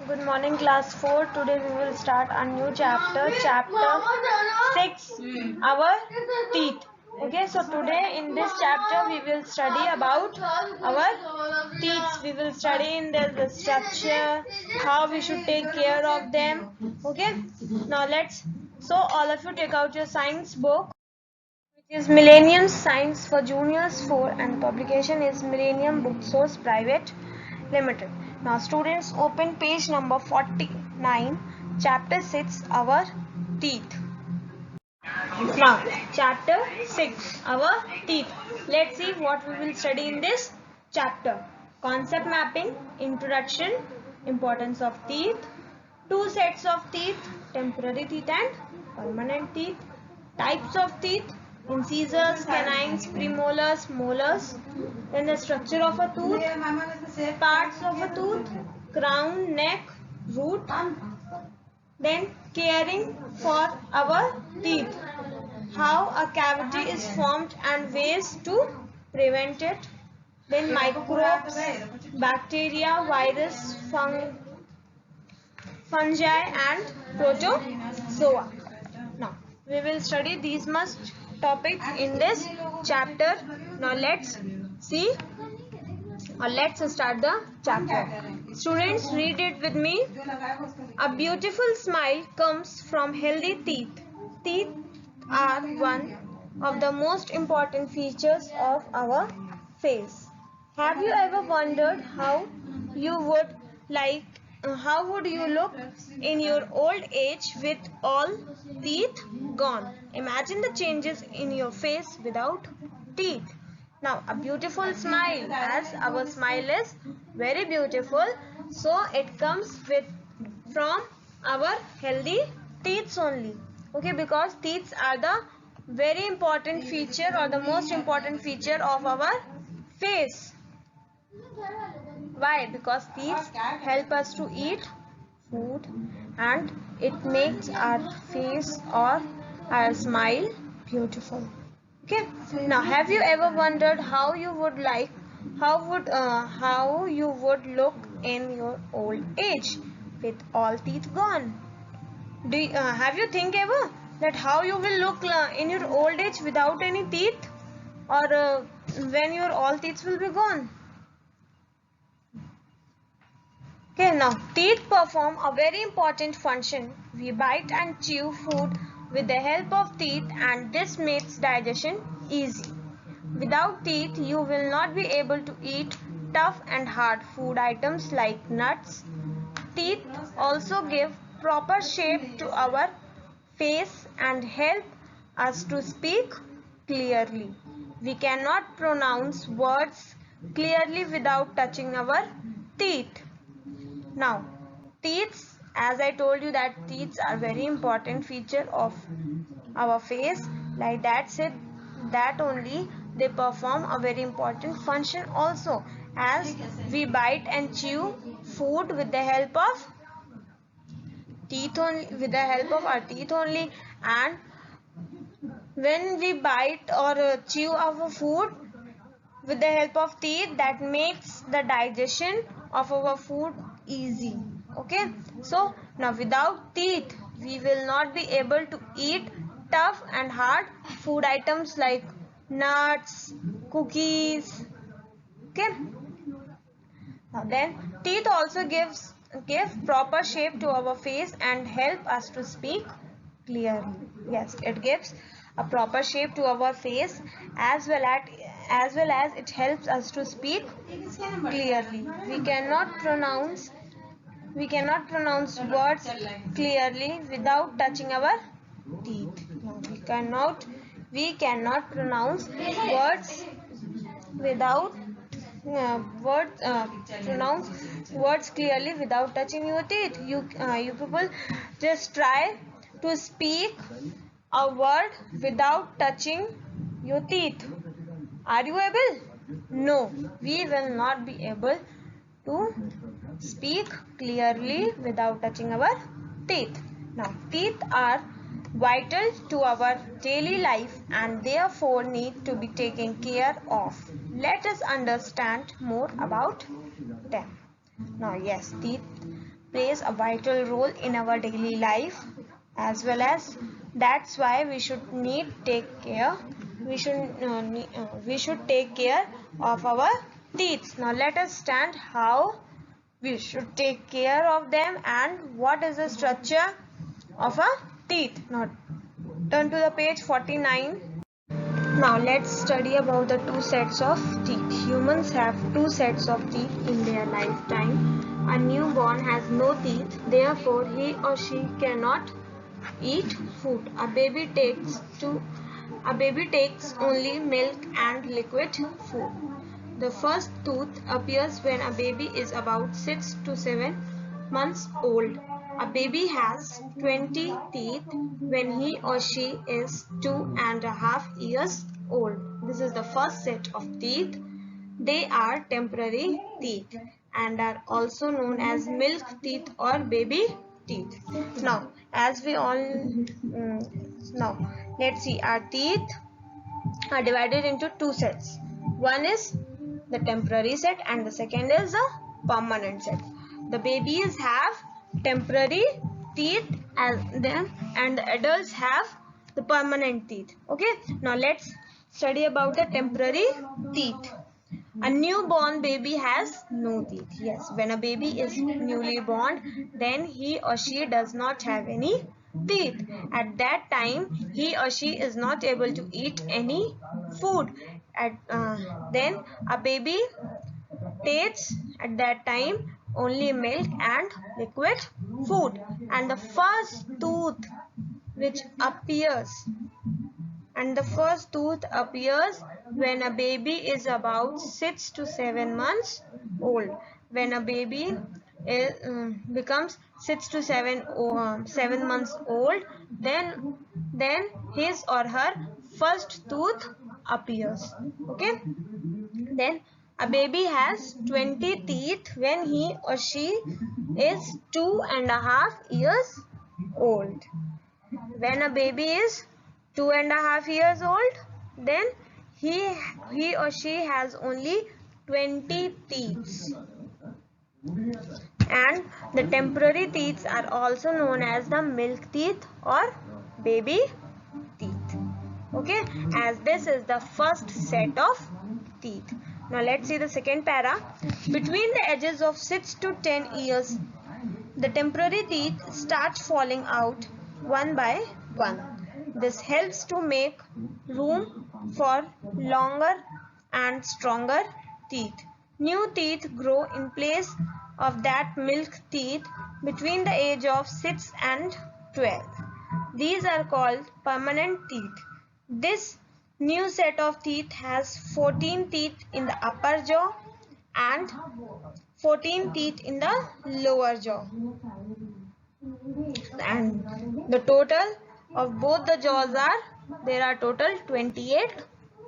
Good morning, class 4. Today we will start a new chapter, chapter 6, our teeth. Okay, so today in this chapter we will study about our teeth. We will study in the structure, how we should take care of them. Okay, now so all of you take out your science book, which is Millennium Science for Juniors 4, and publication is Millennium Book Source Private Limited. Now students, open page number 49, chapter 6, our teeth. Now chapter 6, our teeth. Let's see what we will study in this chapter. Concept mapping, introduction, importance of teeth, two sets of teeth, temporary teeth and permanent teeth, types of teeth, incisors, canines, premolars, molars, then the structure of a tooth, parts of a tooth, crown, neck, root, then caring for our teeth, how a cavity is formed and ways to prevent it, then microbes, bacteria, virus, fungi and protozoa. Now we will study these much topics in this chapter. Now let's start the chapter. Students, read it with me. A beautiful smile comes from healthy teeth. Teeth are one of the most important features of our face. Have you ever wondered you would like how would you look in your old age with all teeth gone? Imagine the changes in your face without teeth. Now, a beautiful smile, as our smile is very beautiful, so it comes from our healthy teeth only. Okay, because teeth are the very important feature or the most important feature of our face. Why? Because teeth help us to eat food and it makes our face or our smile beautiful. Okay. Now, have you ever wondered how you would look in your old age with all teeth gone? Have you think ever that how you will look in your old age without any teeth, or when your all teeth will be gone? Okay, now teeth perform a very important function. We bite and chew food with the help of teeth, and this makes digestion easy. Without teeth, you will not be able to eat tough and hard food items like nuts. Teeth also give proper shape to our face and help us to speak clearly. We cannot pronounce words clearly without touching our teeth. Now, teeth, as I told you that teeth are very important feature of our face. Like that said, that only they perform a very important function also, as we bite and chew food with the help of our teeth only, and when we bite or chew our food with the help of teeth, that makes the digestion of our food easy. Okay, so now without teeth we will not be able to eat tough and hard food items like nuts, cookies. Okay, now then teeth also give proper shape to our face and help us to speak clearly. Yes, it gives a proper shape to our face, as well as it helps us to speak clearly. We cannot pronounce words clearly without touching our teeth. No, we cannot pronounce words without pronounce words clearly without touching your teeth. You people just try to speak a word without touching your teeth. Are you able? No, we will not be able to speak clearly without touching our teeth. Now, teeth are vital to our daily life and therefore need to be taken care of. Let us understand more about them. Now, yes, plays a vital role in our daily life, as well as that's why we should take care. We should take care of our teeth. Now let us stand how we should take care of them and what is the structure of a teeth. Now turn to the page 49. Now let's study about the two sets of teeth. Humans have two sets of teeth in their lifetime. A newborn has no teeth, therefore he or she cannot eat food. A baby takes only milk and liquid food. The first tooth appears when a baby is about 6 to 7 months old. A baby has 20 teeth when he or she is 2.5 years old. This is the first set of teeth. They are temporary teeth and are also known as milk teeth or baby teeth. Now, as we all now let's see, our teeth are divided into two sets. One is the temporary set and the second is the permanent set. The babies have temporary teeth and the adults have the permanent teeth. Okay, now let's study about the temporary teeth. A newborn baby has no teeth. Yes, when a baby is newly born, then he or she does not have any teeth. At that time, he or she is not able to eat any food. Then a baby takes at that time only milk and liquid food. And the first tooth which appears when a baby is about 6 to 7 months old. When a baby becomes 6 to 7 months old, then his or her first tooth appears. Okay, then a baby has 20 teeth when he or she is 2.5 years old. When a baby is 2.5 years old, then he or she has only 20 teeth. And the temporary teeth are also known as the milk teeth or baby teeth. Okay, as this is the first set of teeth. Now let's see the second para. Between the ages of 6 to 10 years, the temporary teeth start falling out one by one. This helps to make room for longer and stronger teeth. New teeth grow in place of that milk teeth between the age of 6 and 12. These are called permanent teeth. This new set of teeth has 14 teeth in the upper jaw and 14 teeth in the lower jaw. And the total of both the jaws there are total 28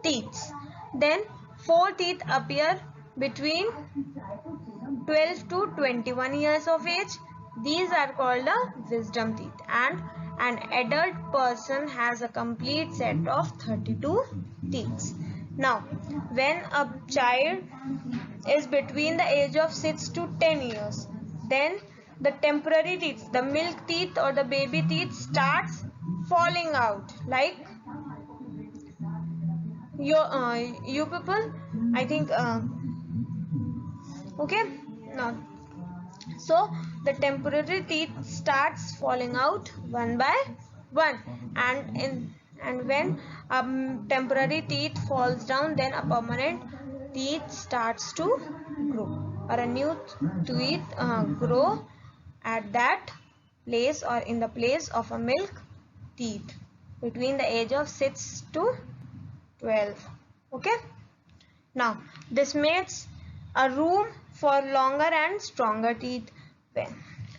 teeth. Then 4 teeth appear between 12 to 21 years of age. These are called the wisdom teeth, and an adult person has a complete set of 32 teeth. Now, when a child is between the age of 6 to 10 years, then the temporary teeth, the milk teeth or the baby teeth starts falling out. Like you people, I think okay. Now, so the temporary teeth starts falling out one by one, and when temporary teeth falls down, then a permanent teeth starts to grow, or a new teeth grow at that place or in the place of a milk teeth between the age of 6 to 12. Okay, now this makes a room for longer and stronger teeth.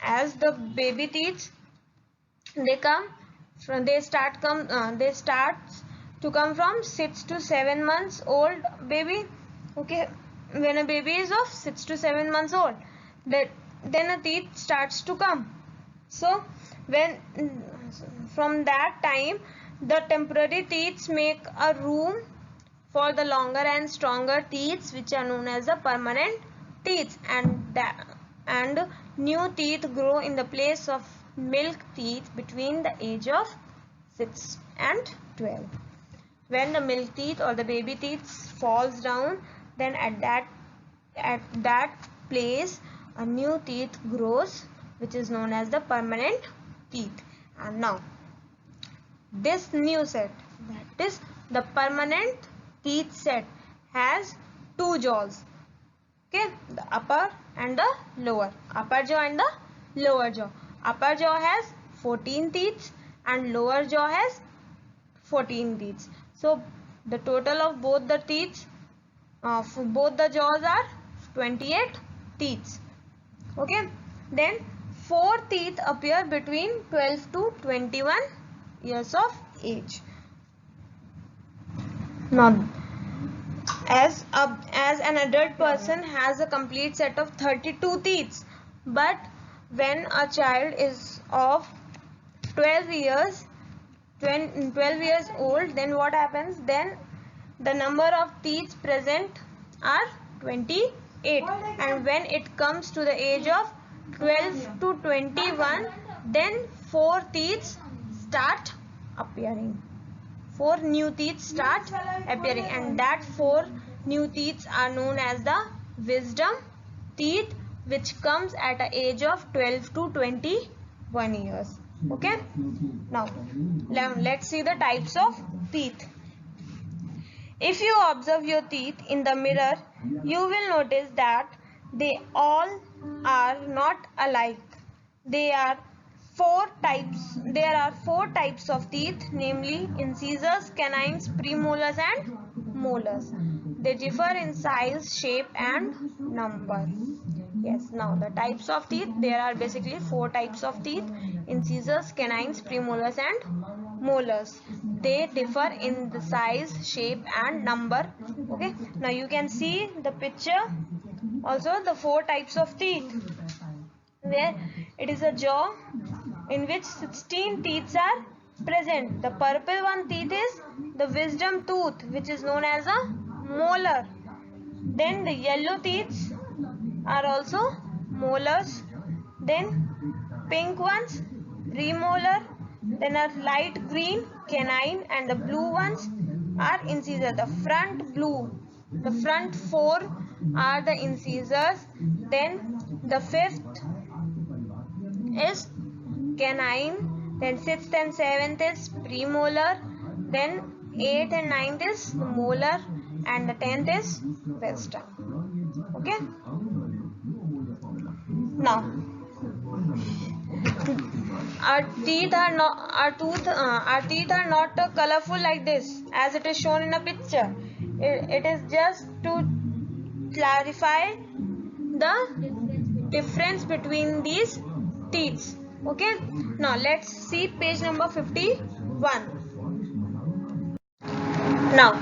As the baby teeth they start to come from 6 to 7 months old baby. Okay, when a baby is of 6 to 7 months old, then a teeth starts to come. So when from that time the temporary teeth make a room for the longer and stronger teeth which are known as the permanent teeth, and new teeth grow in the place of milk teeth between the age of 6 and 12. When the milk teeth or the baby teeth falls down, then at that place a new teeth grows, which is known as the permanent teeth. And now this new set, that is the permanent teeth set, has two jaws. Okay, the upper and the lower, upper jaw and the lower jaw. Upper jaw has 14 teeth and lower jaw has 14 teeth. So the total of both the teeth of both the jaws are 28 teeth. Okay, then 4 teeth appear between 12 to 21 years of age. Now, as an adult person has a complete set of 32 teeth, but when a child is of 12 years old, then what happens? Then the number of teeth present are 28, and when it comes to the age of 12 to 21, then 4 teeth start appearing. 4 new teeth start appearing, and that 4 new teeth are known as the wisdom teeth, which comes at the age of 12 to 21 years. Okay, now let's see the types of teeth. If you observe your teeth in the mirror, you will notice that they all are not alike. There are 4 types of teeth, namely incisors, canines, premolars and molars. They differ in size, shape and number. Yes, now the types of teeth, there are basically 4 types of teeth: incisors, canines, premolars and molars. They differ in the size, shape and number. Okay, now you can see the picture. Also the 4 types of teeth, where it is a jaw in which 16 teeth are present. The purple one teeth is the wisdom tooth, which is known as a molar. Then the yellow teeth are also molars. Then pink ones, premolar. Then a light green, canine, and the blue ones are incisors. The front 4 are the incisors. Then the 5th is canine. Then 6th and 7th is premolar. Then 8th and 9th is molar, and the 10th is wisdom. Okay. Now, our teeth are not colorful like this, as it is shown in a picture. It is just to clarify the difference between these teeth. Okay. Now let's see page number 51. Now,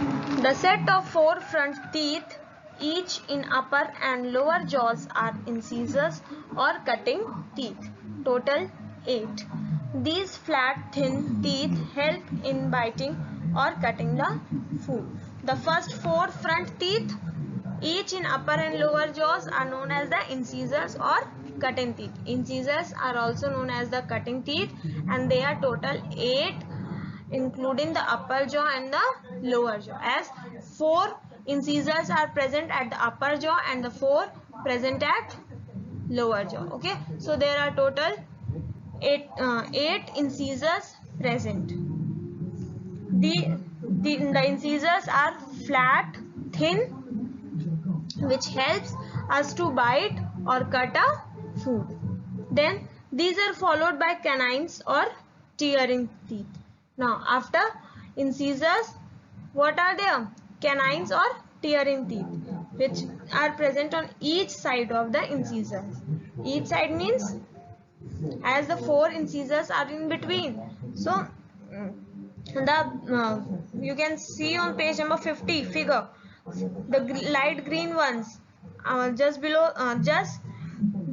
the set of 4 front teeth, each in upper and lower jaws, are incisors or cutting teeth. Total 8. These flat, thin teeth help in biting or cutting the food. The first 4 front teeth, each in upper and lower jaws, are known as the incisors or cutting teeth. Incisors are also known as the cutting teeth, and they are total 8, including the upper jaw and the lower jaw, as 4 incisors are present at the upper jaw and the 4 present at lower jaw. Okay, so there are total 8 incisors present. The incisors are flat, thin, which helps us to bite or cut a food. Then these are followed by canines or tearing teeth. Now after incisors, what are there? Canines or tearing teeth, which are present on each side of the incisors. Each side means as the 4 incisors are in between. So you can see on page number 50 figure, the light green ones just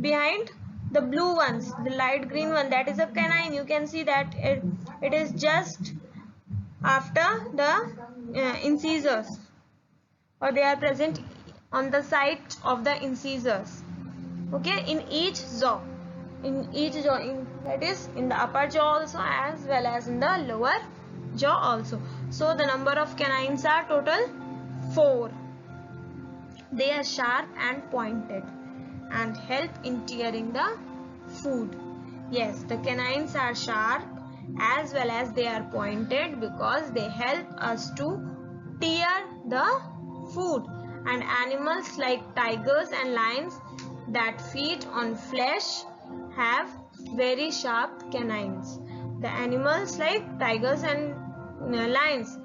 behind the blue ones, the light green one, that is a canine. You can see that it is just after the incisors, or they are present on the side of the incisors. Okay, in each jaw, that is in the upper jaw also as well as in the lower jaw also. So the number of canines are total 4. They are sharp and pointed and help in tearing the food. Yes, the canines are sharp as well as they are pointed because they help us to tear the food. And animals like tigers and lions that feed on flesh have very sharp canines. The animals like tigers and lions,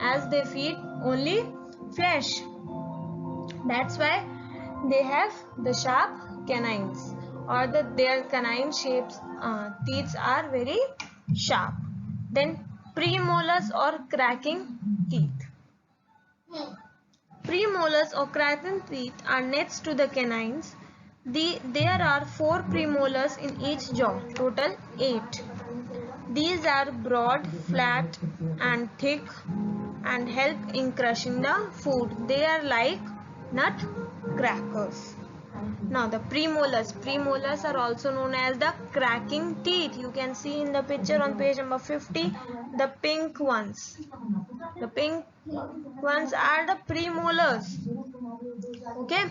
as they feed only flesh, that's why they have the sharp canines, or their canine shapes teeth are very sharp. Then premolars or cracking teeth. Premolars or cracking teeth are next to the canines. There are 4 premolars in each jaw, total 8. These are broad, flat and thick and help in crushing the food. They are like nut crackers. Now the premolars are also known as the cracking teeth. You can see in the picture on page number 50, the pink ones. The pink ones are the premolars. Okay,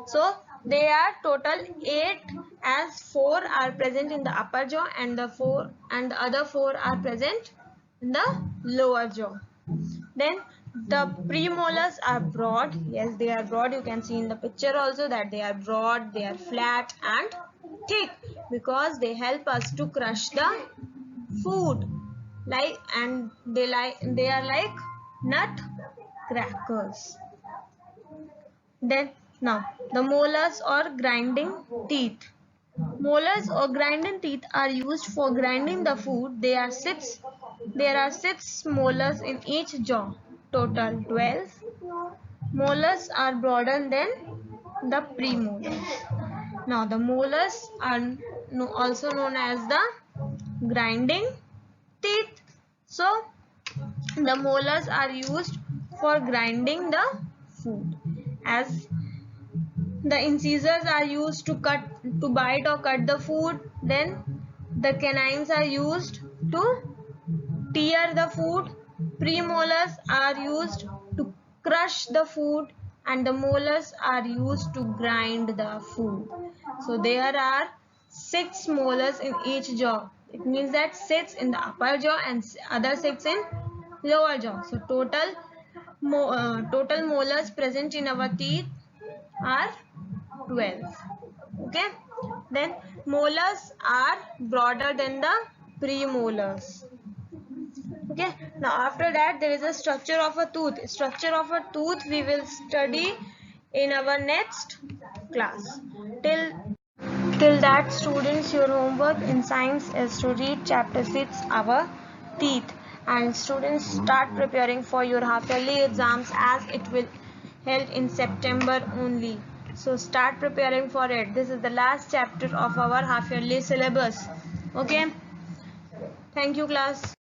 so they are total 8, as 4 are present in the upper jaw and the other 4 are present in the lower jaw. Then the premolars are broad. Yes, they are broad. You can see in the picture also that they are broad, they are flat and thick because they help us to crush the food. They are like nut crackers. Then now the molars or grinding teeth. Molars or grinding teeth are used for grinding the food. There are 6 molars in each jaw, total 12. Molars are broader than the premolars. Now the molars are also known as the grinding teeth. So the molars are used for grinding the food, as the incisors are used to bite or cut the food. Then the canines are used to tear the food. Premolars are used to crush the food and the molars are used to grind the food. So there are 6 molars in each jaw. It means that 6 in the upper jaw and other 6 in lower jaw. So total molars present in our teeth are 12. Okay, then molars are broader than the premolars. Okay, now after that there is a structure of a tooth. Structure of a tooth we will study in our next class. Till that, students, your homework in science is to read chapter 6, our teeth, and students start preparing for your half yearly exams, as it will held in September only. So start preparing for it. This is the last chapter of our half yearly syllabus. Okay, thank you class.